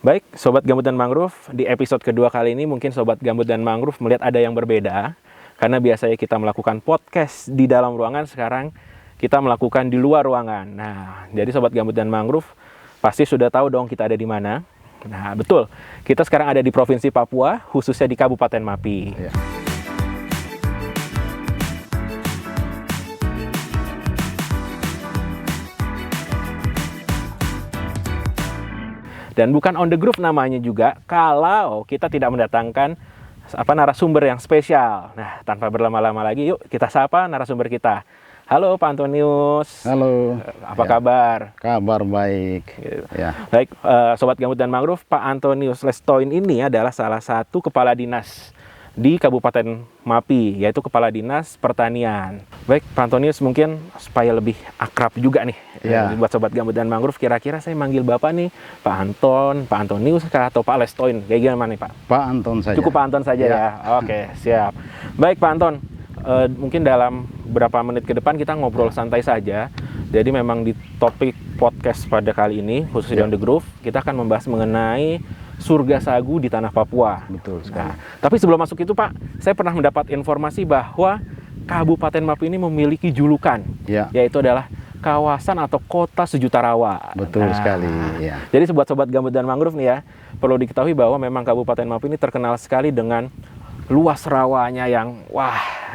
Baik, Sobat Gambut dan Mangrove, di episode kedua kali ini mungkin Sobat Gambut dan Mangrove melihat ada yang berbeda. Karena biasanya kita melakukan podcast di dalam ruangan, sekarang kita melakukan di luar ruangan. Nah, jadi Sobat Gambut dan Mangrove pasti sudah tahu dong kita ada di mana. Nah, betul, kita sekarang ada di Provinsi Papua, khususnya di Kabupaten Mapi. Ya. Dan bukan on the groove namanya juga kalau kita tidak mendatangkan narasumber yang spesial. Nah, tanpa berlama-lama lagi, yuk kita sapa narasumber kita. Halo Pak Antonius. Halo. Apa kabar? Kabar baik. Ya. Baik, Sobat Gambut dan Mangrove, Pak Antonius Lestoin ini adalah salah satu kepala dinas di Kabupaten Mapi, yaitu Kepala Dinas Pertanian. Baik, Pak Antonius, mungkin supaya lebih akrab juga nih, buat Sobat Gambut dan Mangrove, kira-kira saya manggil Bapak nih, Pak Anton, Pak Antonius, atau Pak Lestoin, kayak gimana nih Pak? Pak Anton saja. Cukup Pak Anton saja ya? Oke, siap. Baik Pak Anton, mungkin dalam beberapa menit ke depan kita ngobrol santai saja. Jadi memang di topik podcast pada kali ini, khususnya di On The Groove, kita akan membahas mengenai surga sagu di tanah Papua. Betul sekali. Nah, tapi sebelum masuk itu Pak, saya pernah mendapat informasi bahwa Kabupaten Mapi ini memiliki julukan, yaitu adalah kawasan atau kota sejuta rawa. Betul sekali. Ya. Jadi sobat-sobat Gambut dan Mangrove nih ya, perlu diketahui bahwa memang Kabupaten Mapi ini terkenal sekali dengan luas rawanya yang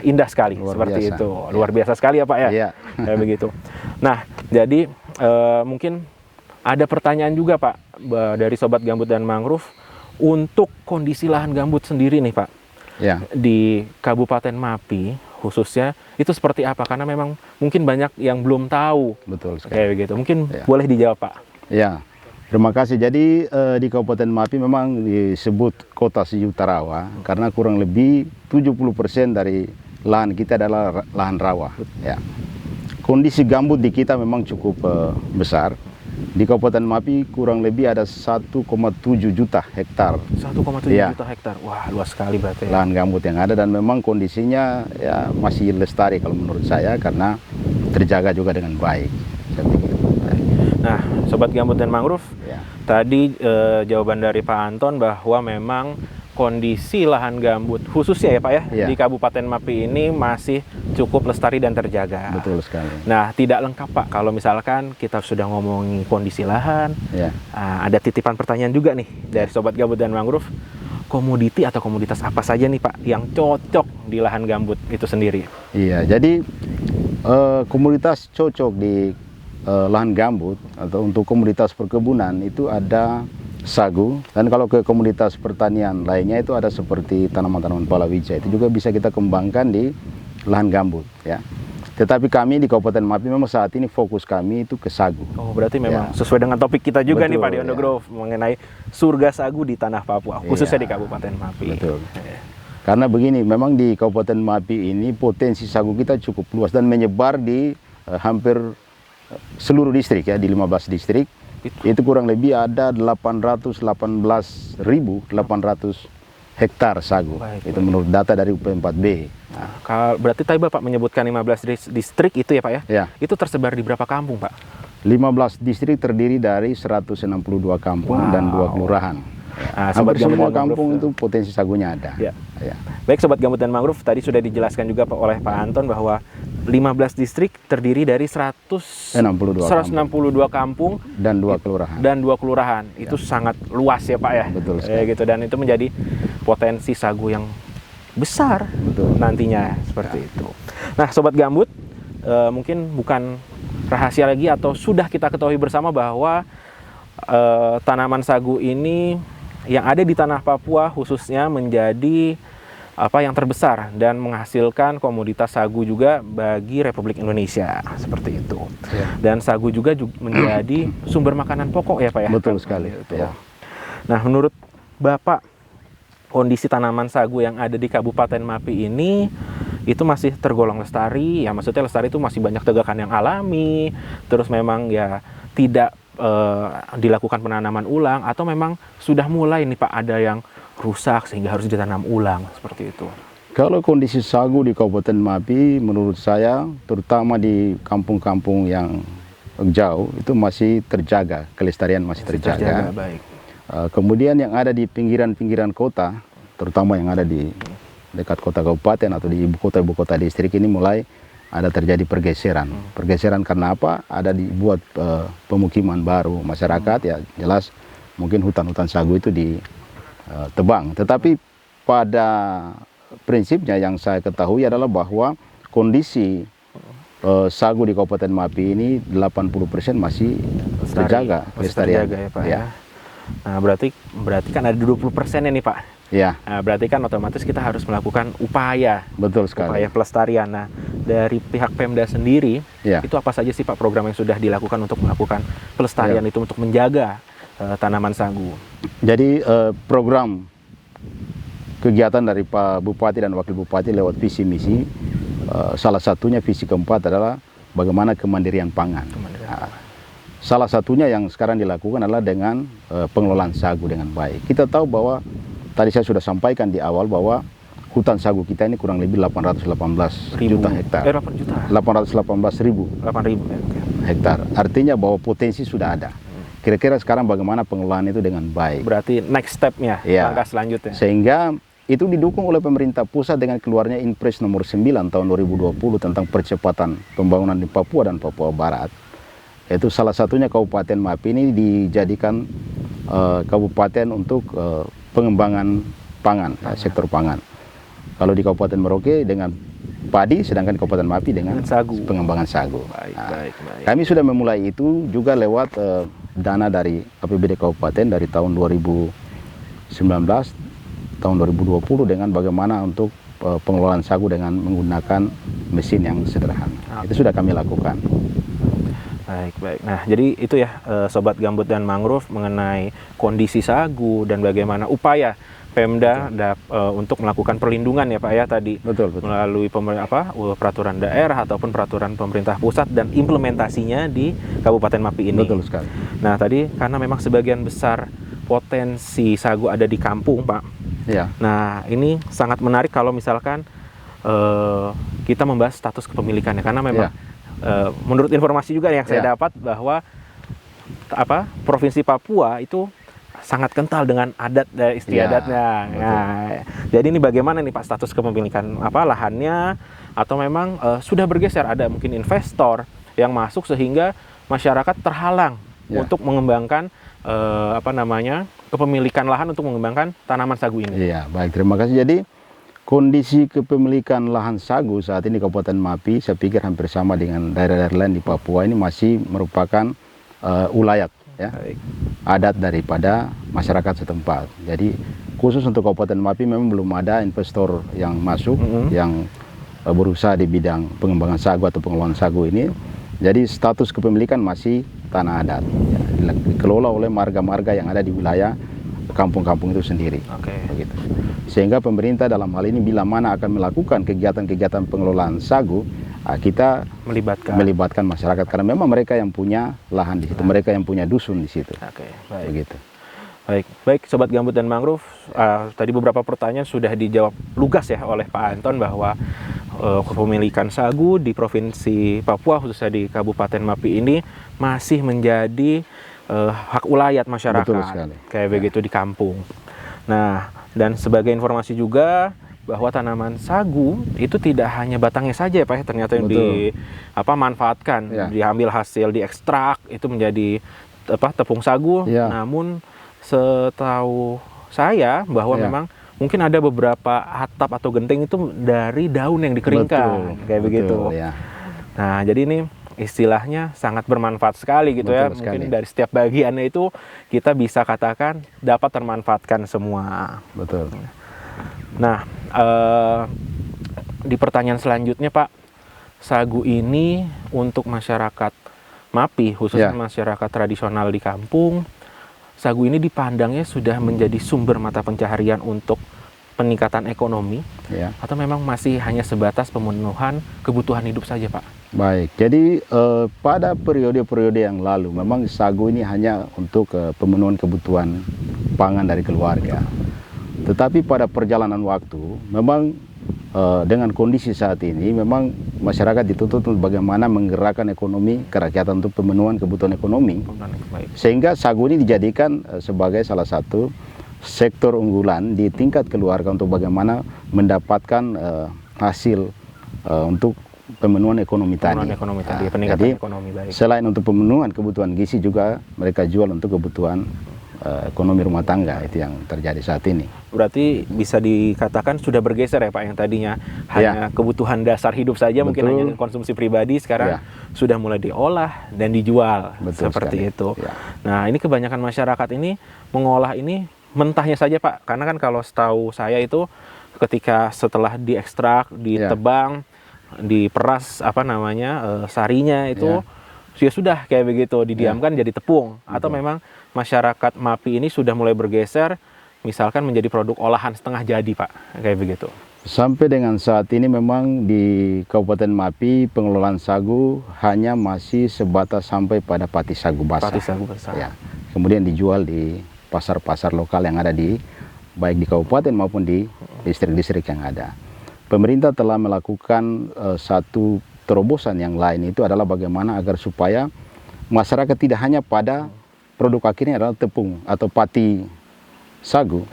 indah sekali, seperti itu. Luar biasa sekali ya Pak ya. Iya. Kayak begitu. Nah, jadi mungkin ada pertanyaan juga Pak dari Sobat Gambut dan Mangrove untuk kondisi lahan gambut sendiri nih Pak. Ya. Di Kabupaten Mapi khususnya itu seperti apa? Karena memang mungkin banyak yang belum tahu. Betul sekali. Kayak begitu. Mungkin boleh dijawab Pak. Ya. Terima kasih. Jadi di Kabupaten Mapi memang disebut kota sejuta rawa karena kurang lebih 70% dari lahan kita adalah lahan rawa. Ya. Kondisi gambut di kita memang cukup besar. Di Kabupaten Mapi kurang lebih ada 1,7 juta hektar. 1,7 juta hektar. Wah, luas sekali berarti. Lahan gambut yang ada dan memang kondisinya ya masih lestari kalau menurut saya karena terjaga juga dengan baik. Nah, Sobat Gambut dan Mangrove, tadi jawaban dari Pak Anton bahwa memang kondisi lahan gambut khususnya ya Pak ya, di Kabupaten Mapi ini masih cukup lestari dan terjaga. Betul sekali. Nah, tidak lengkap Pak kalau misalkan kita sudah ngomongin kondisi lahan. Ada titipan pertanyaan juga nih dari Sobat Gambut dan Mangrove. Komoditi atau komoditas apa saja nih Pak yang cocok di lahan gambut itu sendiri? Iya, jadi komoditas cocok di lahan gambut atau untuk komoditas perkebunan itu ada sagu, dan kalau ke komoditas pertanian lainnya itu ada seperti tanaman-tanaman palawija, itu juga bisa kita kembangkan di lahan gambut ya. Tetapi kami di Kabupaten Mapi memang saat ini fokus kami itu ke sagu. Oh, berarti memang sesuai dengan topik kita juga nih Pak di On The Groove mengenai surga sagu di tanah Papua, khususnya di Kabupaten Mapi. Betul. Karena begini, memang di Kabupaten Mapi ini potensi sagu kita cukup luas dan menyebar di hampir seluruh distrik ya, di 15 distrik. Itu kurang lebih ada 818.800 hektar sagu. Itu menurut data dari UP4B. Nah, berarti tadi Bapak menyebutkan 15 distrik itu ya Pak ya? Ya. Itu tersebar di berapa kampung Pak? 15 distrik terdiri dari 162 kampung dan 2 kelurahan. Hampir semua kampung itu potensi sagunya ada. Baik Sobat Gambut dan Mangrove, tadi sudah dijelaskan juga oleh Pak Anton bahwa 15 distrik terdiri dari 162 kampung dan 2 kelurahan. Itu sangat luas ya Pak ya. Betul sekali. Gitu, dan itu menjadi potensi sagu yang besar nantinya seperti itu. Nah, Sobat Gambut, mungkin bukan rahasia lagi atau sudah kita ketahui bersama bahwa tanaman sagu ini yang ada di tanah Papua khususnya menjadi yang terbesar dan menghasilkan komoditas sagu juga bagi Republik Indonesia seperti itu. Dan sagu juga menjadi sumber makanan pokok ya Pak ya. Betul sekali. Nah, menurut Bapak, kondisi tanaman sagu yang ada di Kabupaten Mapi ini itu masih tergolong lestari ya, maksudnya lestari itu masih banyak tegakan yang alami, terus memang ya tidak dilakukan penanaman ulang, atau memang sudah mulai nih Pak ada yang rusak sehingga harus ditanam ulang seperti itu? Kalau kondisi sagu di Kabupaten Mapi menurut saya terutama di kampung-kampung yang jauh itu masih terjaga, kelestarian masih terjaga. Baik. Kemudian yang ada di pinggiran-pinggiran kota, terutama yang ada di dekat kota kabupaten atau di ibu kota distrik ini mulai ada terjadi pergeseran. Pergeseran karena apa? Ada dibuat pemukiman baru masyarakat, ya jelas mungkin hutan-hutan sagu itu ditebang. Tetapi pada prinsipnya yang saya ketahui adalah bahwa kondisi sagu di Kabupaten Mapi ini 80% masih terjaga, terjaga ya Pak. Ya. Nah, berarti kan ada 20% nih Pak. Ya, Nah, berarti kan otomatis kita harus melakukan upaya betul sekali. upaya pelestarian. Nah, dari pihak Pemda sendiri, Ya. itu apa saja sih Pak program yang sudah dilakukan untuk melakukan pelestarian itu untuk menjaga tanaman sagu? Jadi program kegiatan dari Pak Bupati dan Wakil Bupati lewat visi misi, salah satunya visi keempat adalah bagaimana kemandirian pangan. Nah, salah satunya yang sekarang dilakukan adalah dengan pengelolaan sagu dengan baik. Kita tahu bahwa tadi saya sudah sampaikan di awal bahwa hutan sagu kita ini kurang lebih 818 juta hektar. 8 juta. 818 ribu 8.000 ya. Oke. hektar. Artinya bahwa potensi sudah ada. Kira-kira sekarang bagaimana pengelolaan itu dengan baik. Berarti next step-nya, Ya. langkah selanjutnya. Sehingga itu didukung oleh pemerintah pusat dengan keluarnya Inpres nomor 9 tahun 2020 tentang percepatan pembangunan di Papua dan Papua Barat. Itu salah satunya Kabupaten Mapi ini dijadikan kabupaten untuk pengembangan pangan, sektor pangan. Kalau di Kabupaten Merauke dengan padi, sedangkan Kabupaten Mapi dengan sagu. pengembangan sagu. Baik, Nah, baik. kami sudah memulai itu juga lewat dana dari APBD Kabupaten dari tahun 2019, tahun 2020 dengan bagaimana untuk pengelolaan sagu dengan menggunakan mesin yang sederhana. Itu sudah kami lakukan. Baik, baik. Nah, jadi itu ya Sobat Gambut dan Mangrove mengenai kondisi sagu dan bagaimana upaya Pemda untuk melakukan perlindungan ya Pak ya tadi. Betul, betul. Melalui peraturan daerah ataupun peraturan pemerintah pusat dan implementasinya di Kabupaten Mapi ini. Betul sekali. Nah, tadi karena memang sebagian besar potensi sagu ada di kampung, Pak. Ya. Nah, ini sangat menarik kalau misalkan kita membahas status kepemilikannya karena memang menurut informasi juga yang saya dapat bahwa Provinsi Papua itu sangat kental dengan adat dan istiadatnya. Nah, jadi ini bagaimana nih Pak status kepemilikan lahannya atau memang sudah bergeser ada mungkin investor yang masuk sehingga masyarakat terhalang untuk mengembangkan kepemilikan lahan untuk mengembangkan tanaman sagu ini. Iya, baik, terima kasih. Jadi kondisi kepemilikan lahan sagu saat ini Kabupaten Mapi, saya pikir hampir sama dengan daerah-daerah lain di Papua ini masih merupakan ulayat, ya, adat daripada masyarakat setempat. Jadi khusus untuk Kabupaten Mapi memang belum ada investor yang masuk yang berusaha di bidang pengembangan sagu atau pengelolaan sagu ini. Jadi status kepemilikan masih tanah adat, ya, dikelola oleh marga-marga yang ada di wilayah kampung-kampung itu sendiri. Begitu. Sehingga pemerintah dalam hal ini bila mana akan melakukan kegiatan-kegiatan pengelolaan sagu, kita melibatkan masyarakat karena memang mereka yang punya lahan di situ, mereka yang punya dusun di situ. Baik. Begitu. Baik, Sobat Gambut dan Mangrove, tadi beberapa pertanyaan sudah dijawab lugas ya oleh Pak Anton bahwa kepemilikan sagu di Provinsi Papua khususnya di Kabupaten Mapi ini masih menjadi hak ulayat masyarakat. Betul sekali. Kayak begitu di kampung. Nah, dan sebagai informasi juga bahwa tanaman sagu itu tidak hanya batangnya saja ya Pak, ternyata yang dimanfaatkan, diambil hasil, diekstrak itu menjadi tepung sagu. Namun setahu saya bahwa memang mungkin ada beberapa atap atau genting itu dari daun yang dikeringkan, begitu. Nah, jadi ini istilahnya sangat bermanfaat sekali gitu ya. Mungkin dari setiap bagiannya itu kita bisa katakan dapat termanfaatkan semua. Betul. Nah, di pertanyaan selanjutnya Pak, sagu ini untuk masyarakat Mapi, khususnya masyarakat tradisional di kampung, sagu ini dipandangnya sudah menjadi sumber mata pencaharian untuk peningkatan ekonomi, atau memang masih hanya sebatas pemenuhan kebutuhan hidup saja Pak? Baik, jadi pada periode-periode yang lalu memang sagu ini hanya untuk pemenuhan kebutuhan pangan dari keluarga. Tetapi pada perjalanan waktu memang dengan kondisi saat ini memang masyarakat dituntut untuk bagaimana menggerakkan ekonomi kerakyatan untuk pemenuhan kebutuhan ekonomi, Baik. sehingga sagu ini dijadikan sebagai salah satu sektor unggulan di tingkat keluarga untuk bagaimana mendapatkan hasil untuk pemenuhan ekonomi tadi. Peningkatan Jadi ekonomi, baik. selain untuk pemenuhan kebutuhan gizi juga mereka jual untuk kebutuhan ekonomi rumah tangga. Itu yang terjadi saat ini. Berarti bisa dikatakan sudah bergeser ya Pak, yang tadinya hanya kebutuhan dasar hidup saja, mungkin hanya konsumsi pribadi, sekarang sudah mulai diolah dan dijual. Seperti itu. Nah, ini kebanyakan masyarakat ini mengolah ini mentahnya saja Pak, karena kan kalau setahu saya itu ketika setelah diekstrak, ditebang, diperas sarinya itu ya sudah kayak begitu didiamkan jadi tepung. Atau memang masyarakat MAPI ini sudah mulai bergeser misalkan menjadi produk olahan setengah jadi Pak, kayak begitu. Sampai dengan saat ini memang di Kabupaten MAPI pengelolaan sagu hanya masih sebatas sampai pada pati sagu basah. Pati sagu basah. Ya. Kemudian dijual di pasar-pasar lokal yang ada baik di kabupaten maupun di distrik-distrik yang ada. Pemerintah telah melakukan satu terobosan yang lain, itu adalah bagaimana agar supaya masyarakat tidak hanya pada produk akhirnya adalah tepung atau pati sagu,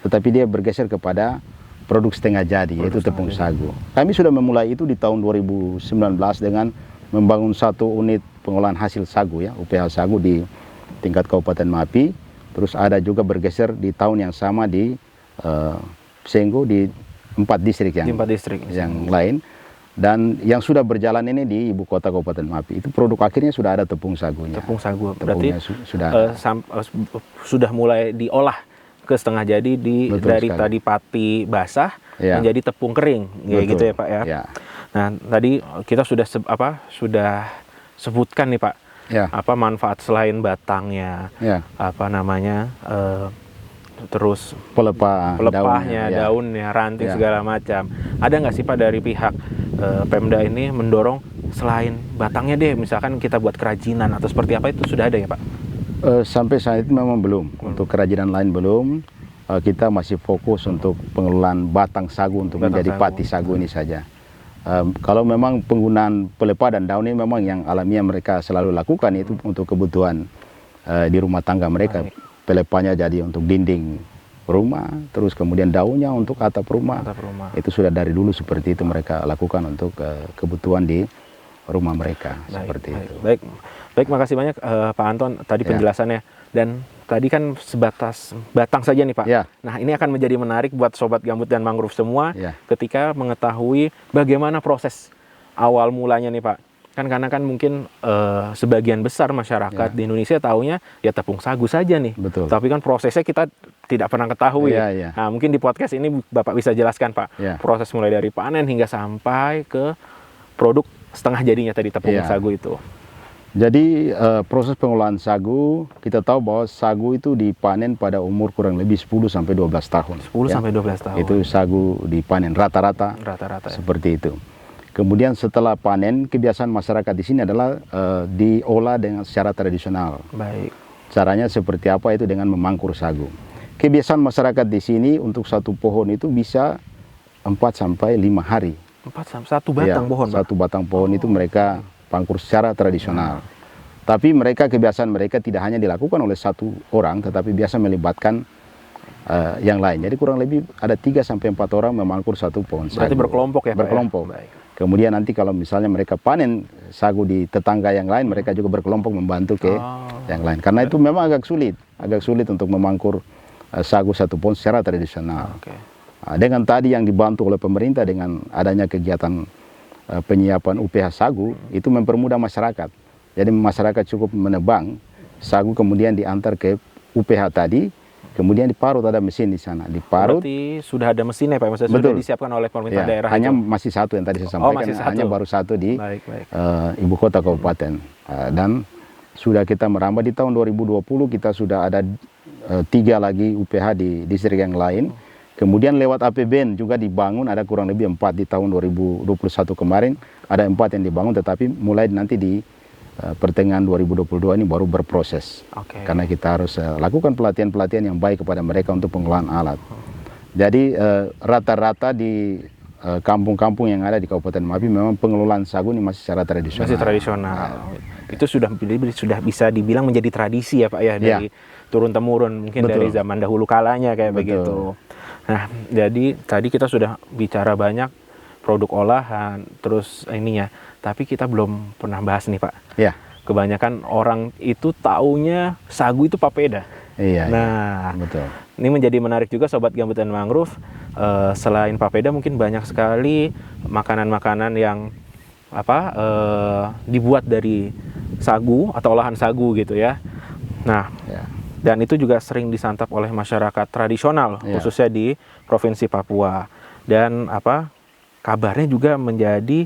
tetapi dia bergeser kepada produk setengah jadi, yaitu tepung sagu. Kami sudah memulai itu di tahun 2019 dengan membangun satu unit pengolahan hasil sagu, ya, UPH sagu di tingkat Kabupaten MAPI. Terus ada juga bergeser di tahun yang sama di Senggo di 4 distrik yang lain. Dan yang sudah berjalan ini di ibu kota Kabupaten MAPI, itu produk akhirnya sudah ada tepung sagunya. Tepung sagu, berarti sudah mulai diolah ke setengah jadi dari tadi pati basah menjadi tepung kering, gitu ya Pak ya. Nah, tadi kita sudah sebutkan nih Pak, apa manfaat selain batangnya, terus pelepahnya, daunnya, ranting segala macam. Ada nggak sih Pak dari pihak Pemda ini mendorong selain batangnya deh, misalkan kita buat kerajinan atau seperti apa, itu sudah ada ya Pak? Sampai saat itu memang belum. Untuk kerajinan lain belum. Kita masih fokus untuk pengelolaan batang sagu untuk menjadi pati sagu ini saja. Kalau memang penggunaan pelepah dan daun ini memang yang alamiah mereka selalu lakukan, itu untuk kebutuhan di rumah tangga mereka. Pelepahnya jadi untuk dinding rumah, terus kemudian daunnya untuk atap rumah. Itu sudah dari dulu seperti itu mereka lakukan untuk kebutuhan di rumah mereka. Itu. Baik, makasih banyak Pak Anton tadi penjelasannya. Dan tadi kan sebatas batang saja nih Pak. Nah, ini akan menjadi menarik buat Sobat Gambut dan Mangrove semua ketika mengetahui bagaimana proses awal mulanya nih Pak. Karena kan mungkin sebagian besar masyarakat di Indonesia taunya ya tepung sagu saja nih. Tapi kan prosesnya kita tidak pernah ketahui. Nah, mungkin di podcast ini Bapak bisa jelaskan Pak, proses mulai dari panen hingga sampai ke produk setengah jadinya tadi tepung sagu itu. Jadi proses pengolahan sagu, kita tahu bahwa sagu itu dipanen pada umur kurang lebih 10 sampai 12 tahun. 10 sampai 12 tahun. Itu sagu dipanen rata-rata seperti itu. Kemudian setelah panen, kebiasaan masyarakat di sini adalah diolah dengan secara tradisional. Caranya seperti apa? Itu dengan memangkur sagu. Kebiasaan masyarakat di sini untuk satu pohon itu bisa 4 sampai 5 hari. Satu batang pohon? Satu batang pohon itu mereka pangkur secara tradisional. Tapi kebiasaan mereka tidak hanya dilakukan oleh satu orang, tetapi biasa melibatkan yang lain. Jadi kurang lebih ada 3 sampai 4 orang memangkur satu pohon sagu. Berarti berkelompok ya Pak? Berkelompok. Kemudian nanti kalau misalnya mereka panen sagu di tetangga yang lain, mereka juga berkelompok membantu ke yang lain. Karena itu memang agak sulit untuk memangkur sagu satu pohon secara tradisional. Dengan tadi yang dibantu oleh pemerintah dengan adanya kegiatan penyiapan UPH sagu, itu mempermudah masyarakat. Jadi masyarakat cukup menebang sagu, kemudian diantar ke UPH tadi, kemudian diparut, ada mesin di sana. Diparut. Berarti sudah ada mesinnya Pak, maksudnya sudah disiapkan oleh pemerintah daerah. Hanya masih satu yang tadi saya sampaikan, hanya baru satu di ibu kota kabupaten. Dan sudah kita merambah di tahun 2020, kita sudah ada 3 lagi UPH di distrik yang lain. Kemudian lewat APBN juga dibangun, ada kurang lebih 4 di tahun 2021 kemarin, ada 4 yang dibangun, tetapi mulai nanti di pertengahan 2022 ini baru berproses. Karena kita harus lakukan pelatihan-pelatihan yang baik kepada mereka untuk pengolahan alat. Jadi rata-rata di kampung-kampung yang ada di Kabupaten Mapi memang pengelolaan sagu ini masih secara tradisional. Masih tradisional. Itu sudah bisa dibilang menjadi tradisi ya Pak ya, dari turun temurun, mungkin Betul. dari zaman dahulu kalanya kayak Betul. begitu. Nah, jadi tadi kita sudah bicara banyak produk olahan, terus ininya, tapi kita belum pernah bahas nih Pak. Ya. Kebanyakan orang itu taunya sagu itu papeda. Iya. Nah, betul. ini menjadi menarik juga Sobat Gambut dan Mangrove. Selain papeda mungkin banyak sekali makanan-makanan yang dibuat dari sagu atau olahan sagu gitu ya. Nah, dan itu juga sering disantap oleh masyarakat tradisional khususnya di Provinsi Papua. Dan kabarnya juga menjadi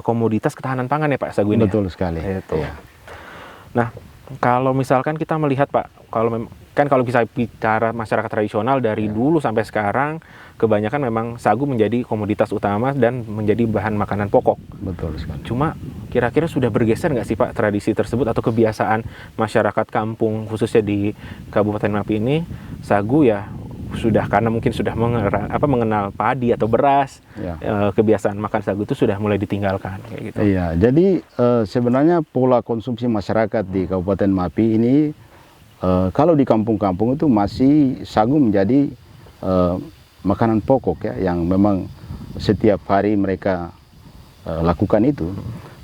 komoditas ketahanan pangan ya Pak, sagu ini. Betul sekali. Itu. Nah, kalau misalkan kita melihat Pak, kalau bisa bicara masyarakat tradisional dari dulu sampai sekarang, kebanyakan memang sagu menjadi komoditas utama dan menjadi bahan makanan pokok. Betul sekali. Cuma kira-kira sudah bergeser nggak sih Pak tradisi tersebut atau kebiasaan masyarakat kampung khususnya di Kabupaten Mapi ini, sagu ya sudah, karena mungkin sudah mengenal padi atau beras, kebiasaan makan sagu itu sudah mulai ditinggalkan kayak gitu. Iya, jadi sebenarnya pola konsumsi masyarakat di Kabupaten Mapi ini kalau di kampung-kampung itu masih sagu menjadi makanan pokok ya, yang memang setiap hari mereka lakukan itu.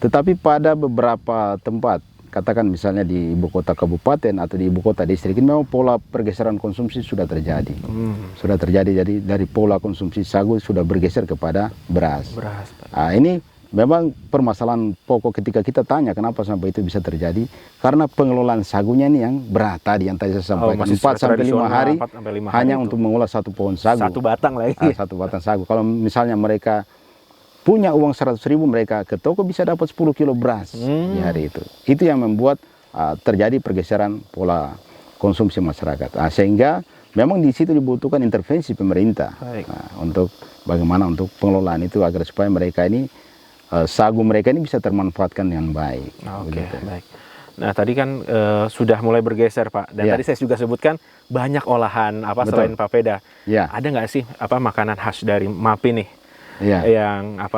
Tetapi pada beberapa tempat, katakan misalnya di ibu kota kabupaten atau di ibu kota distrik, ini memang pola pergeseran konsumsi sudah terjadi. Sudah terjadi, jadi dari pola konsumsi sagu sudah bergeser kepada beras. Nah, ini memang permasalahan pokok ketika kita tanya kenapa sampai itu bisa terjadi, karena pengelolaan sagunya ini yang berat tadi, yang tadi saya sampaikan, 4-5 hari hanya untuk mengolah satu pohon sagu. Satu batang lagi. Satu batang sagu. Kalau misalnya mereka punya uang 100.000, mereka ke toko bisa dapat 10 kilo beras di hari itu. Itu yang membuat terjadi pergeseran pola konsumsi masyarakat. Sehingga memang di situ dibutuhkan intervensi pemerintah untuk bagaimana untuk pengelolaan itu agar supaya mereka ini sagu mereka ini bisa termanfaatkan dengan baik. Baik. Nah, tadi kan sudah mulai bergeser Pak. Dan tadi saya juga sebutkan banyak olahan selain papeda. Ada nggak sih makanan khas dari Mapi nih? Yang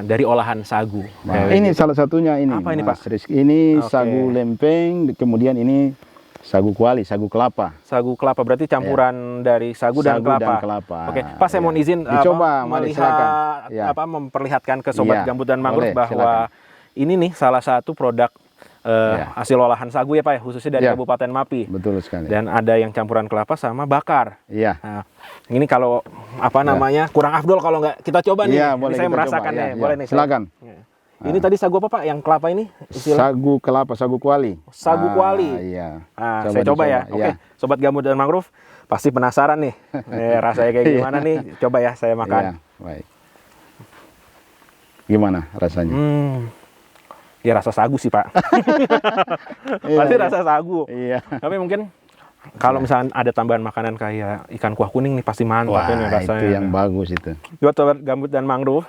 dari olahan sagu. Ini salah satunya ini. Apa ini Pak? Ini sagu lempeng, kemudian ini sagu kuali, sagu kelapa. Sagu kelapa berarti campuran dari sagu dan kelapa. Oke, Pak, saya mohon izin dicoba, melihat memperlihatkan ke Sobat Gambut dan Mangrove bahwa ini nih salah satu produk hasil olahan sagu ya Pak, khususnya dari Kabupaten Mapi. Betul sekali. Dan ada yang campuran kelapa sama bakar. Nah, ini kalau kurang afdol kalau nggak kita coba nih. Boleh saya kita merasakan coba. nih. Boleh nih. Silakan. Ini tadi sagu apa Pak? Yang kelapa ini? Sagu kelapa, sagu kuali. Sagu kuali. Saya coba ya. Oke, Sobat Gambut dan Mangrove pasti penasaran nih. Rasanya kayak gimana nih? Coba ya saya makan. Baik. Gimana rasanya? Ya rasa sagu sih Pak. Pasti rasa sagu. Tapi mungkin kalau misalnya ada tambahan makanan kayak ikan kuah kuning nih pasti mantap ini rasanya. Itu yang bagus itu. Buat Sobat Gambut dan Mangrove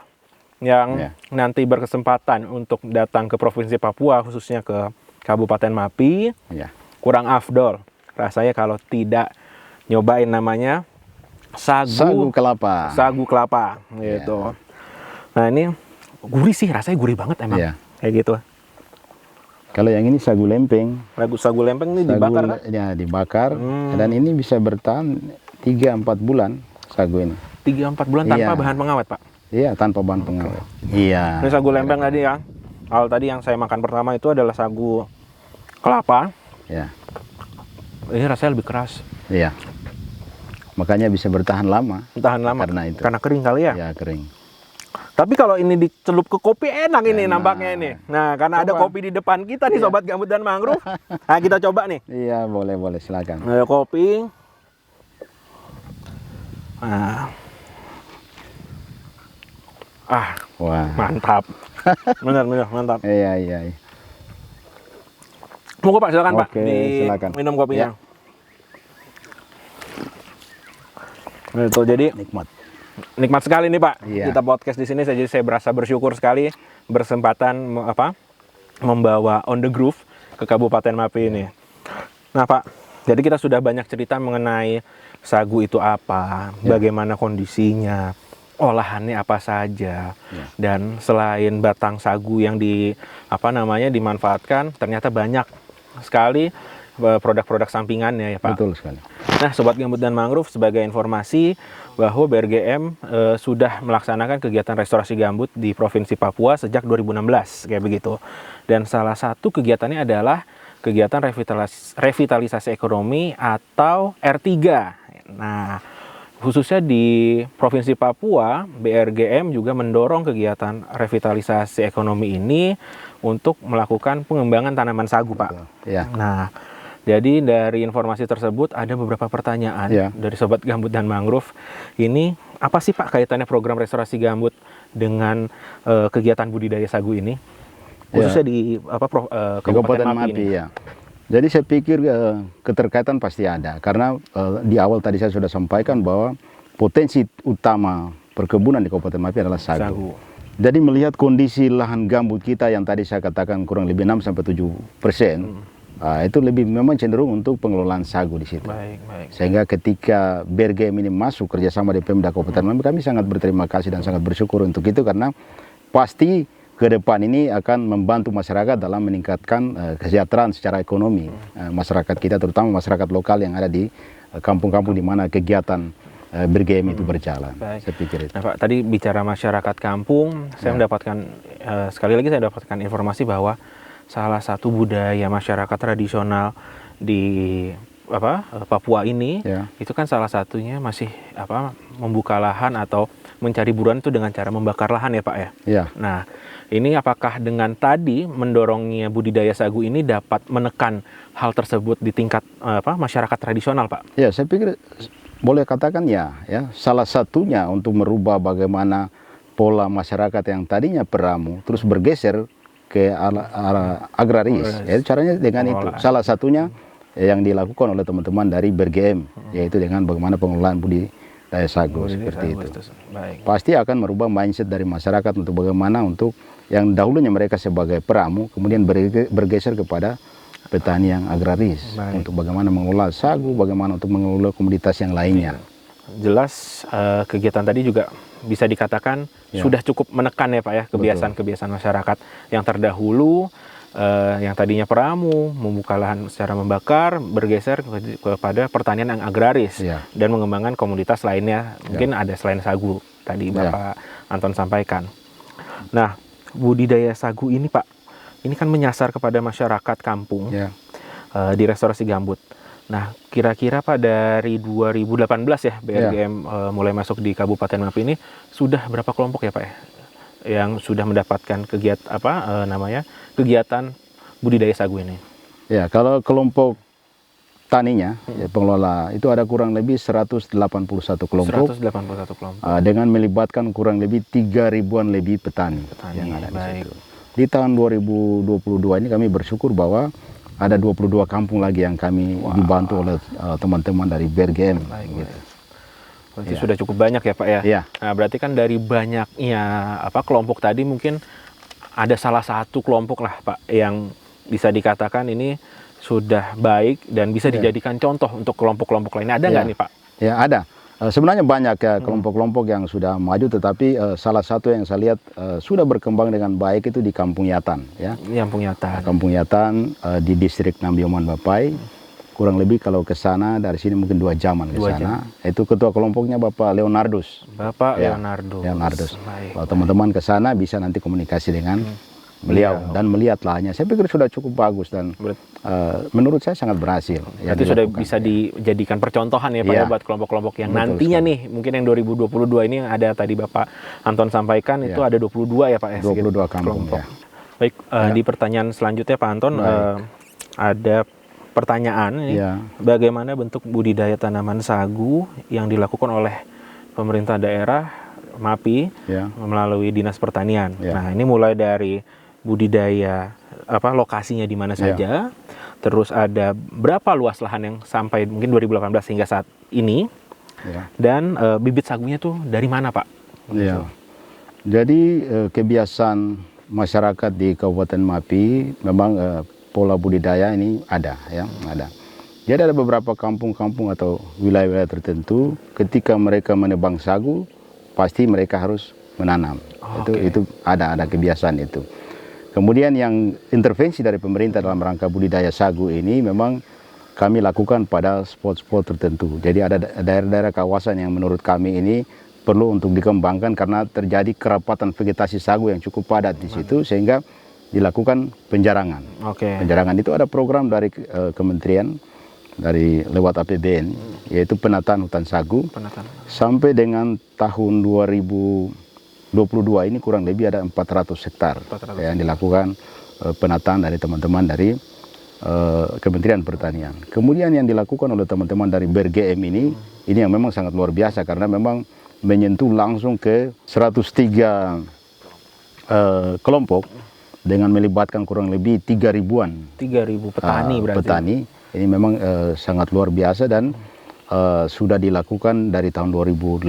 yang nanti berkesempatan untuk datang ke Provinsi Papua, khususnya ke Kabupaten Mapi, kurang afdol rasanya kalau tidak nyobain namanya sagu kelapa. Sagu kelapa gitu. Nah, ini gurih sih, rasanya gurih banget emang. Kayak gitu. Kalau yang ini sagu lempeng. Sagu lempeng ini dibakar kan? Ya, dibakar. Dan ini bisa bertahan 3-4 bulan sagu ini. 3-4 bulan tanpa bahan pengawet, Pak? Iya, tanpa bahan pengawet. Iya. Ini sagu lempeng tadi ya. Kalau tadi yang saya makan pertama itu adalah sagu kelapa. Ini rasanya lebih keras. Iya. Makanya bisa bertahan lama. Bertahan lama. Karena kering kali ya? Ya, kering. Tapi kalau ini dicelup ke kopi enak ini nampaknya ini. Nah, karena ada kopi di depan kita nih Sobat Gambut dan Mangrove. Nah, kita coba nih. Iya, boleh silakan. Ada kopi. Wah. Mantap. Benar mantap. Iya. Monggo Pak, silakan Pak. Silakan. Minum kopinya. Itu jadi nikmat sekali nih Pak. Kita podcast di sini, jadi saya berasa bersyukur sekali bersempatan membawa On The Groove ke Kabupaten Mapi ini. Nah Pak, jadi kita sudah banyak cerita mengenai sagu itu apa, bagaimana kondisinya. olahannya apa saja. Dan selain batang sagu yang dimanfaatkan, ternyata banyak sekali produk-produk sampingannya ya Pak. Betul sekali. Nah, Sobat Gambut dan Mangrove, sebagai informasi bahwa BRGM sudah melaksanakan kegiatan restorasi gambut di Provinsi Papua sejak 2016, kayak begitu. Dan salah satu kegiatannya adalah kegiatan revitalisasi ekonomi atau R3. Nah, khususnya di Provinsi Papua, BRGM juga mendorong kegiatan revitalisasi ekonomi ini untuk melakukan pengembangan tanaman sagu, Pak. Ya. Nah, jadi dari informasi tersebut ada beberapa pertanyaan dari Sobat Gambut dan Mangrove. Ini apa sih Pak kaitannya program restorasi gambut dengan kegiatan budidaya sagu ini? Khususnya di Kabupaten Mapi ini. Ya. Jadi saya pikir keterkaitan pasti ada. Karena di awal tadi saya sudah sampaikan bahwa potensi utama perkebunan di Kabupaten Mapi adalah sagu. Jadi melihat kondisi lahan gambut kita yang tadi saya katakan kurang lebih 6-7%, itu lebih memang cenderung untuk pengelolaan sagu di situ. Sehingga ketika BRGM ini masuk kerjasama di Pemda Kabupaten Mapi, kami sangat berterima kasih dan sangat bersyukur untuk itu, karena pasti ke depan ini akan membantu masyarakat dalam meningkatkan kesejahteraan secara ekonomi masyarakat kita, terutama masyarakat lokal yang ada di kampung-kampung di mana kegiatan BRGM itu berjalan. Saya pikir itu. Nah Pak, tadi bicara masyarakat kampung, saya mendapatkan sekali lagi saya dapatkan informasi bahwa salah satu budaya masyarakat tradisional di Papua ini itu kan salah satunya masih membuka lahan atau mencari buruan itu dengan cara membakar lahan ya Pak ya. Nah, ini apakah dengan tadi mendorongnya budidaya sagu ini dapat menekan hal tersebut di tingkat masyarakat tradisional Pak? Ya, saya pikir boleh katakan ya. Salah satunya untuk merubah bagaimana pola masyarakat yang tadinya peramu terus bergeser ke arah agraris. Ya, caranya dengan itu. Salah satunya yang dilakukan oleh teman-teman dari BRGM, yaitu dengan bagaimana pengelolaan budidaya sagu seperti itu. Pasti akan merubah mindset dari masyarakat untuk bagaimana untuk yang dahulunya mereka sebagai peramu, kemudian bergeser kepada petani yang agraris. Untuk bagaimana mengelola sagu, bagaimana untuk mengelola komoditas yang lainnya. Jelas kegiatan tadi juga bisa dikatakan sudah cukup menekan ya Pak ya kebiasaan-kebiasaan masyarakat yang terdahulu yang tadinya peramu, membuka lahan secara membakar, bergeser kepada pertanian yang agraris dan mengembangkan komoditas lainnya. Mungkin ada selain sagu tadi Bapak Anton sampaikan. Nah, budidaya sagu ini Pak, ini kan menyasar kepada masyarakat kampung di restorasi gambut. Nah, kira-kira Pak dari 2018 ya BRGM mulai masuk di Kabupaten Mapi ini sudah berapa kelompok ya Pak ya yang sudah mendapatkan kegiatan budidaya sagu ini? Ya, kalau kelompok taninya pengelola itu ada kurang lebih 181 kelompok. 181 kelompok. Dengan melibatkan kurang lebih 3.000-an lebih petani yang ada di situ. Di tahun 2022 ini kami bersyukur bahwa ada 22 kampung lagi yang kami dibantu oleh teman-teman dari BRGM. Gitu. Berarti sudah cukup banyak ya Pak ya? Nah, berarti kan dari banyaknya kelompok tadi mungkin ada salah satu kelompok lah Pak yang bisa dikatakan ini sudah baik dan bisa dijadikan contoh untuk kelompok-kelompok lainnya. Ada nggak nih Pak? Ya ada. Sebenarnya banyak ya kelompok-kelompok yang sudah maju, tetapi salah satu yang saya lihat sudah berkembang dengan baik itu di Kampung Yatan. Ya. Kampung Yatan. Kampung Yatan di distrik Nambioman Bapai. Kurang lebih kalau ke sana dari sini mungkin 2 jaman ke sana. Itu ketua kelompoknya Bapak Leonardus. Bapak Leonardus. Kalau teman-teman ke sana bisa nanti komunikasi dengan beliau dan melihat lahannya. Saya pikir sudah cukup bagus dan menurut saya sangat berhasil. Berarti sudah bisa dijadikan percontohan ya Pak ya buat kelompok-kelompok yang nantinya nih mungkin yang 2022 ini yang ada tadi Bapak Anton sampaikan itu ada 22 ya Pak ya? 22 kampung kelompok. Baik, di pertanyaan selanjutnya Pak Anton ada pertanyaan ini, bagaimana bentuk budidaya tanaman sagu yang dilakukan oleh pemerintah daerah Mapi melalui Dinas Pertanian. Nah, ini mulai dari budidaya lokasinya di mana saja, terus ada berapa luas lahan yang sampai mungkin 2018 hingga saat ini, dan bibit sagunya tuh dari mana Pak? Jadi kebiasaan masyarakat di Kabupaten Mapi memang pola budidaya ini ada. Jadi ada beberapa kampung-kampung atau wilayah-wilayah tertentu ketika mereka menebang sagu pasti mereka harus menanam. Oh, Itu ada kebiasaan itu. Kemudian yang intervensi dari pemerintah dalam rangka budidaya sagu ini memang kami lakukan pada spot-spot tertentu. Jadi ada daerah-daerah kawasan yang menurut kami ini perlu untuk dikembangkan karena terjadi kerapatan vegetasi sagu yang cukup padat di situ, sehingga dilakukan penjarangan. Penjarangan itu ada program dari kementerian, dari lewat APBN, yaitu penataan hutan sagu. Sampai dengan tahun 2022 ini kurang lebih ada 400 hektar yang dilakukan penataan dari teman-teman dari Kementerian Pertanian. Kemudian yang dilakukan oleh teman-teman dari BRGM ini yang memang sangat luar biasa karena memang menyentuh langsung ke 103 kelompok dengan melibatkan kurang lebih 3.000-an 3.000 petani berarti. Petani. Ini memang sangat luar biasa dan sudah dilakukan dari tahun 2018.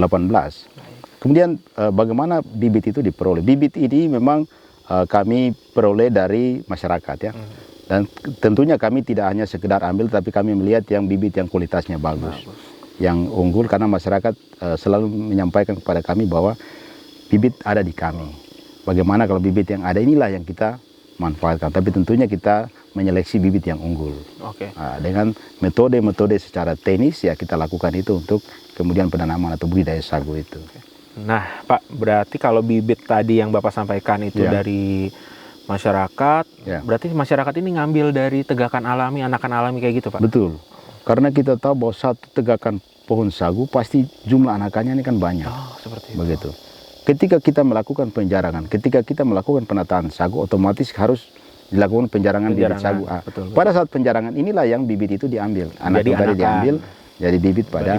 Kemudian bagaimana bibit itu diperoleh? Bibit ini memang kami peroleh dari masyarakat ya. Dan tentunya kami tidak hanya sekedar ambil, tapi kami melihat yang bibit yang kualitasnya bagus. Yang unggul, karena masyarakat selalu menyampaikan kepada kami bahwa bibit ada di kami. Bagaimana kalau bibit yang ada inilah yang kita manfaatkan. Tapi tentunya kita menyeleksi bibit yang unggul. Dengan metode-metode secara teknis ya kita lakukan itu untuk kemudian penanaman atau budidaya sagu itu. Nah Pak, berarti kalau bibit tadi yang Bapak sampaikan itu dari masyarakat, berarti masyarakat ini ngambil dari tegakan alami, anakan alami kayak gitu Pak? Betul. Karena kita tahu bahwa satu tegakan pohon sagu pasti jumlah anakannya ini kan banyak. Seperti itu. Begitu. Ketika kita melakukan penjarangan, ketika kita melakukan penataan sagu, otomatis harus dilakukan penjarangan bibit sagu. Pada saat penjarangan inilah yang bibit itu diambil. Anak tadi diambil jadi bibit pada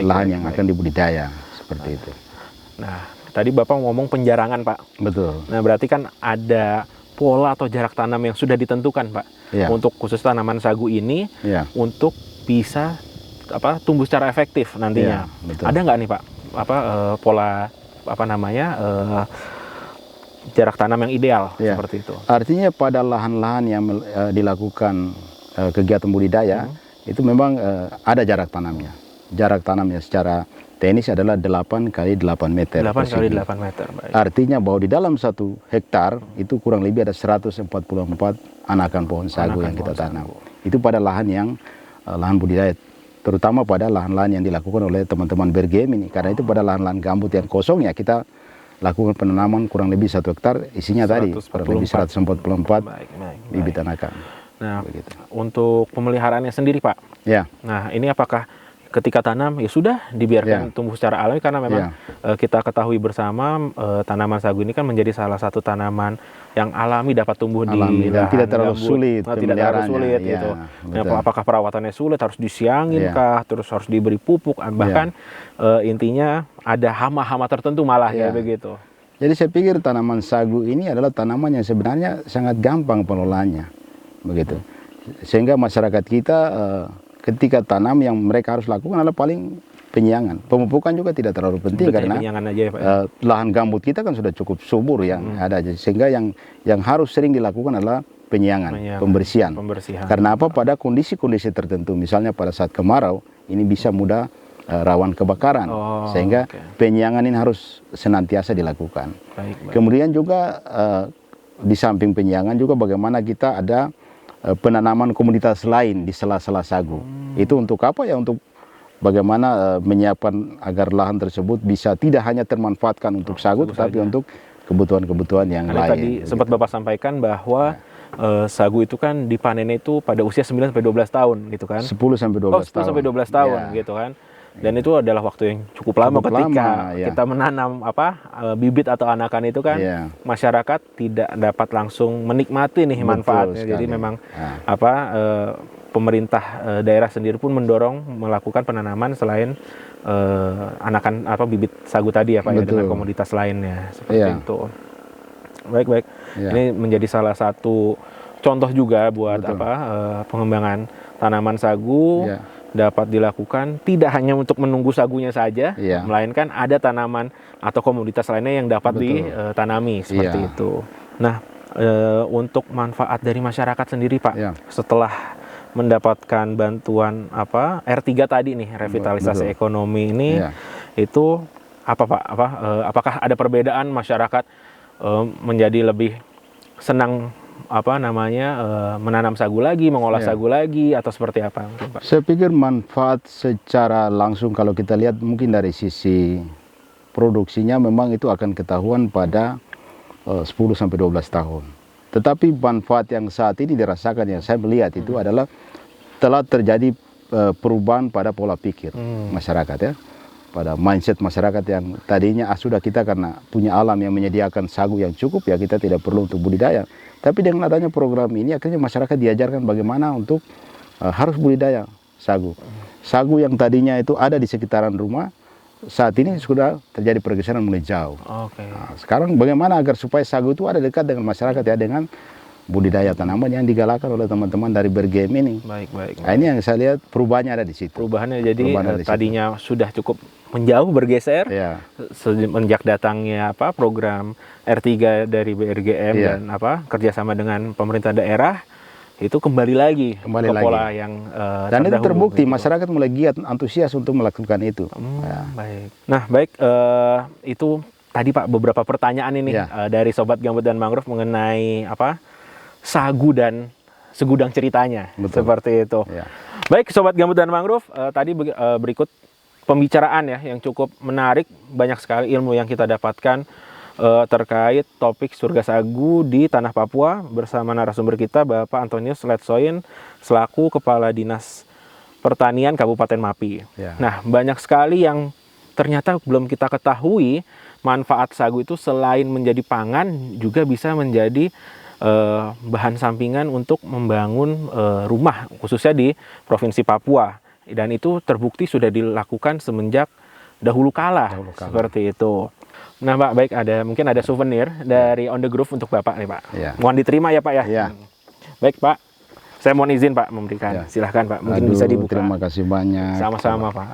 lahan yang akan dibudidaya. Seperti itu. Nah, tadi Bapak ngomong penjarangan Pak. Betul. Nah, berarti kan ada pola atau jarak tanam yang sudah ditentukan Pak. Untuk khusus tanaman sagu ini, untuk bisa tumbuh secara efektif nantinya. Ada nggak nih Pak pola jarak tanam yang ideal seperti itu? Artinya pada lahan-lahan yang dilakukan kegiatan budidaya itu memang ada jarak tanamnya. Jarak tanamnya secara teknis adalah 8 kali 8 meter. 8 kali 8 meter. Baik. Artinya bahwa di dalam 1 hektar itu kurang lebih ada 144 anakan pohon sagu yang kita tanam. Itu pada lahan yang lahan budidaya, terutama pada lahan-lahan yang dilakukan oleh teman-teman BRGM ini. Karena itu pada lahan-lahan gambut yang kosong ya kita lakukan penanaman kurang lebih 1 hektar, isinya tadi kurang lebih 144 bibit anakan. Nah, untuk pemeliharaannya sendiri Pak, nah ini apakah ketika tanam ya sudah dibiarkan tumbuh secara alami, karena memang kita ketahui bersama tanaman sagu ini kan menjadi salah satu tanaman yang alami dapat tumbuh di lahan tidak terlalu sulit, tidak terlalu sulit gitu. Nah, apakah perawatannya sulit, harus disiangin kah, terus harus diberi pupuk, bahkan intinya ada hama-hama tertentu malah ya begitu. Jadi saya pikir tanaman sagu ini adalah tanaman yang sebenarnya sangat gampang pengelolaannya, begitu. Sehingga masyarakat kita ketika tanam yang mereka harus lakukan adalah paling penyiangan. Pemupukan juga tidak terlalu penting karena aja ya, Pak, lahan gambut kita kan sudah cukup subur yang ada, sehingga yang harus sering dilakukan adalah penyiangan, pembersihan. Karena apa? Pada kondisi-kondisi tertentu, misalnya pada saat kemarau, ini bisa mudah rawan kebakaran, sehingga penyiangan ini harus senantiasa dilakukan. Kemudian juga di samping penyiangan juga bagaimana kita ada penanaman komunitas lain di sela-sela sagu. Itu untuk apa ya? Untuk bagaimana menyiapkan agar lahan tersebut bisa tidak hanya termanfaatkan untuk sagu, tetapi untuk kebutuhan-kebutuhan yang lain. Tadi sempat Bapak sampaikan bahwa sagu itu kan dipanennya itu pada usia 9 sampai 12 tahun gitu kan? 10 sampai 12 tahun. 10 sampai 12 tahun gitu kan. Dan itu adalah waktu yang cukup lama ketika kita menanam bibit atau anakan itu kan, masyarakat tidak dapat langsung menikmati nih manfaatnya. Jadi memang pemerintah daerah sendiri pun mendorong melakukan penanaman selain anakan bibit sagu tadi ya Pak, ya, dengan komoditas lainnya seperti itu. Baik. Ini menjadi salah satu contoh juga buat pengembangan tanaman sagu. Dapat dilakukan tidak hanya untuk menunggu sagunya saja, melainkan ada tanaman atau komoditas lainnya yang dapat ditanami seperti itu. Nah, untuk manfaat dari masyarakat sendiri Pak, setelah mendapatkan bantuan R3 tadi nih, revitalisasi ekonomi ini, itu apa Pak? Apakah ada perbedaan masyarakat menjadi lebih senang menanam sagu lagi, mengolah Ya. sagu lagi, atau seperti apa mungkin, Pak? Saya pikir manfaat secara langsung kalau kita lihat mungkin dari sisi produksinya memang itu akan ketahuan pada 10 sampai 12 tahun. Tetapi manfaat yang saat ini dirasakan yang saya melihat itu adalah telah terjadi perubahan pada pola pikir masyarakat ya. Pada mindset masyarakat yang tadinya sudah kita karena punya alam yang menyediakan sagu yang cukup ya kita tidak perlu untuk budidaya. Tapi dengan adanya program ini akhirnya masyarakat diajarkan bagaimana untuk harus budidaya sagu. Sagu yang tadinya itu ada di sekitaran rumah saat ini sudah terjadi pergeseran mulai jauh. Oke. Nah, sekarang bagaimana agar supaya sagu itu ada dekat dengan masyarakat ya dengan budidaya tanaman yang digalakkan oleh teman-teman dari Bergem ini. Baik. Nah, ini yang saya lihat perubahannya ada di situ. Perubahannya jadi Perubahan ada di situ. tadinya sudah cukup menjauh bergeser Ya. semenjak datangnya program R3 dari BRGM Iya. dan kerjasama dengan pemerintah daerah itu kembali lagi Kembali ke lagi. pola yang Dan itu terdahulu, terbukti gitu. masyarakat mulai giat antusias untuk melakukan itu. Baik. Nah, baik, itu tadi Pak beberapa pertanyaan ini Ya. dari Sobat Gambut dan Mangrove mengenai sagu dan segudang ceritanya. Betul. Seperti itu. Ya. Baik, Sobat Gambut dan Mangrove, tadi berikut pembicaraan ya yang cukup menarik, banyak sekali ilmu yang kita dapatkan terkait topik surga sagu di Tanah Papua bersama narasumber kita Bapak Antonius Letsoin selaku Kepala Dinas Pertanian Kabupaten Mapi. Ya. Nah, banyak sekali yang ternyata belum kita ketahui manfaat sagu itu selain menjadi pangan juga bisa menjadi bahan sampingan untuk membangun rumah khususnya di Provinsi Papua, dan itu terbukti sudah dilakukan semenjak dahulu kala. Seperti itu. Nah Pak, baik, mungkin ada souvenir dari On The Groove untuk Bapak nih Pak. Ya. Mohon diterima ya Pak ya. Ya. Baik Pak, saya mohon izin Pak memberikan. Ya. Silahkan Pak, mungkin Aduh, bisa dibuka. Terima kasih banyak. Sama-sama Pak.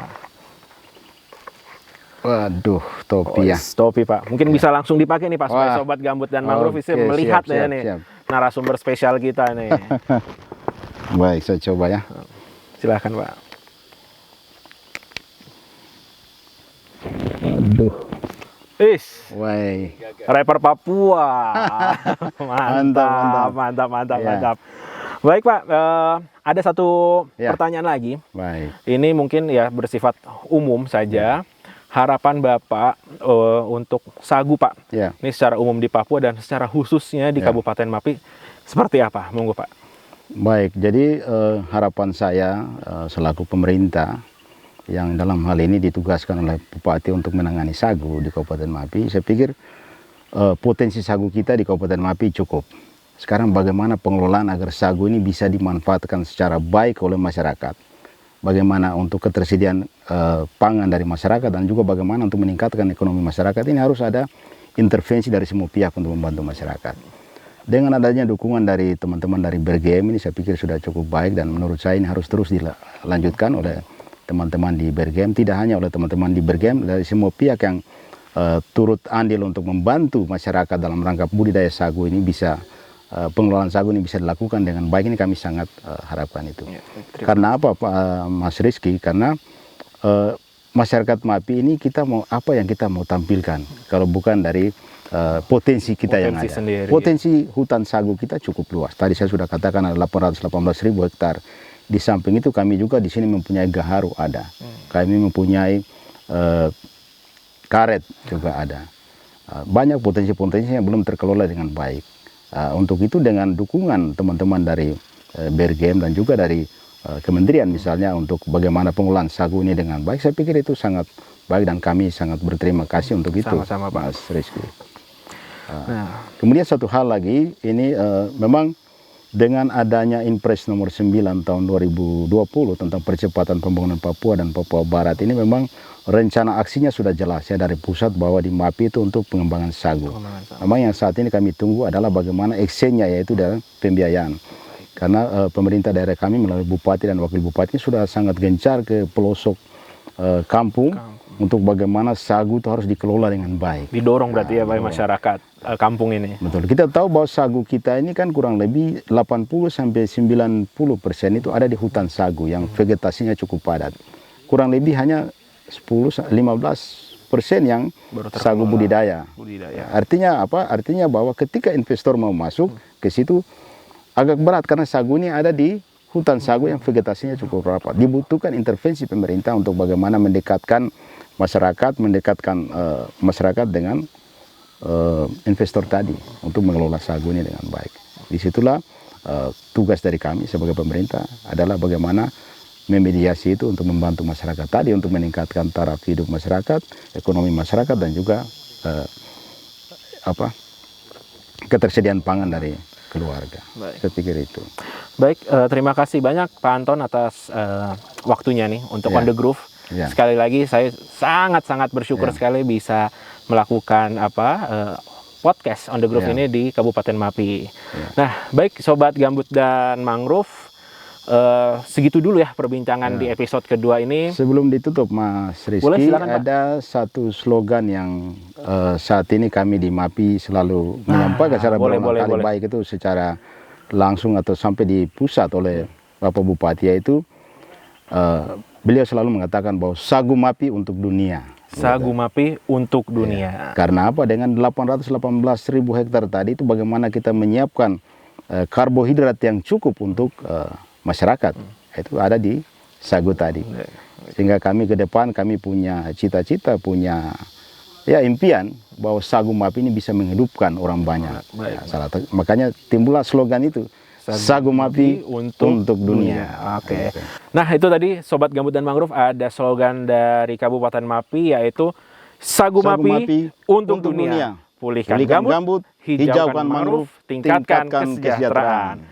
Waduh, topi ya. Topi Pak, mungkin bisa langsung dipakai nih Pak supaya Wah. Sobat Gambut dan Mangrove bisa Oke, melihat siap, nih siap. narasumber spesial kita nih. Baik, saya coba ya. Silahkan Pak. Aduh. Wah. Rapper Papua. Mantap. Baik Pak, ada satu Ya. pertanyaan lagi. Baik. Ini mungkin ya bersifat umum saja. Harapan Bapak untuk sagu Pak, Ya. ini secara umum di Papua dan secara khususnya di Ya. Kabupaten Mapi seperti apa? Monggo Pak. Baik, jadi harapan saya selaku pemerintah yang dalam hal ini ditugaskan oleh Bupati untuk menangani sagu di Kabupaten Mapi, saya pikir potensi sagu kita di Kabupaten Mapi cukup. Sekarang bagaimana pengelolaan agar sagu ini bisa dimanfaatkan secara baik oleh masyarakat. Bagaimana untuk ketersediaan pangan dari masyarakat dan juga bagaimana untuk meningkatkan ekonomi masyarakat, ini harus ada intervensi dari semua pihak untuk membantu masyarakat. Dengan adanya dukungan dari teman-teman dari Bergem ini saya pikir sudah cukup baik, dan menurut saya ini harus terus dilanjutkan oleh teman-teman di Bergem, tidak hanya oleh teman-teman di Bergem, dari semua pihak yang turut andil untuk membantu masyarakat dalam rangka budidaya sagu ini bisa pengelolaan sagu ini bisa dilakukan dengan baik. Ini kami sangat harapkan itu. Karena apa Pak Mas Rizky? Karena masyarakat Mapi ini kita mau apa yang kita mau tampilkan kalau bukan dari potensi kita yang ada. Sendiri. Potensi hutan sagu kita cukup luas. Tadi saya sudah katakan ada 818.000 hektar. Di samping itu kami juga di sini mempunyai gaharu ada. Kami mempunyai karet juga ada. Banyak potensi-potensi yang belum terkelola dengan baik. Untuk itu dengan dukungan teman-teman dari Bergem dan juga dari kementerian misalnya untuk bagaimana pengelolaan sagu ini dengan baik, saya pikir itu sangat baik dan kami sangat berterima kasih untuk itu. Sama-sama Pak. Mas Rizky. Kemudian satu hal lagi, ini memang dengan adanya Impres nomor 9 tahun 2020 tentang percepatan pembangunan Papua dan Papua Barat, ini memang rencana aksinya sudah jelas ya dari pusat bahwa di Mapi itu untuk pengembangan sagu. Memang yang saat ini kami tunggu adalah bagaimana actionnya, yaitu dalam pembiayaan. Karena pemerintah daerah kami melalui Bupati dan Wakil Bupati sudah sangat gencar ke pelosok kampung untuk bagaimana sagu itu harus dikelola dengan baik. Didorong berarti ya Pak masyarakat kampung ini. Betul. Kita tahu bahwa sagu kita ini kan kurang lebih 80-90% itu ada di hutan sagu yang vegetasinya cukup padat. Kurang lebih hanya 10-15% yang Baru sagu terkelola. budidaya. Artinya apa? Artinya bahwa ketika investor mau masuk ke situ agak berat karena sagu ini ada di hutan sagu yang vegetasinya cukup rapat. Dibutuhkan intervensi pemerintah untuk bagaimana mendekatkan masyarakat dengan investor tadi untuk mengelola sagu ini dengan baik. Disitulah tugas dari kami sebagai pemerintah adalah bagaimana memediasi itu untuk membantu masyarakat tadi untuk meningkatkan taraf hidup masyarakat, ekonomi masyarakat dan juga ketersediaan pangan dari keluarga. Baik. Saya pikir itu. Baik, terima kasih banyak Pak Anton atas waktunya nih untuk Ya. On The Groove. Ya. Sekali lagi saya sangat bersyukur Ya. sekali bisa melakukan podcast On The Groove Ya. ini di Kabupaten Mapi. Ya. Nah, baik Sobat Gambut dan Mangrove, segitu dulu ya perbincangan di episode kedua ini. Sebelum ditutup Mas Boleh, Rizky, silakan, Pak. ada satu slogan yang saat ini kami di MAPI selalu menyampaikan secara berulang kali, baik itu secara langsung atau sampai di pusat oleh Bapak Bupati, yaitu beliau selalu mengatakan bahwa sagu MAPI untuk dunia. Sagu MAPI untuk dunia. Karena apa? Dengan 818.000 hektar tadi itu bagaimana kita menyiapkan karbohidrat yang cukup untuk masyarakat. Itu ada di sagu tadi. Sehingga kami ke depan kami punya cita-cita, punya impian bahwa sagu MAPI ini bisa menghidupkan orang banyak. Makanya timbullah slogan itu. Sagu MAPI untuk dunia. Oke. Nah, itu tadi Sobat Gambut dan Mangrove, ada slogan dari Kabupaten Mapi, yaitu Sagu MAPI untuk dunia. Pulihkan gambut, hijaukan mangrove, tingkatkan kesejahteraan.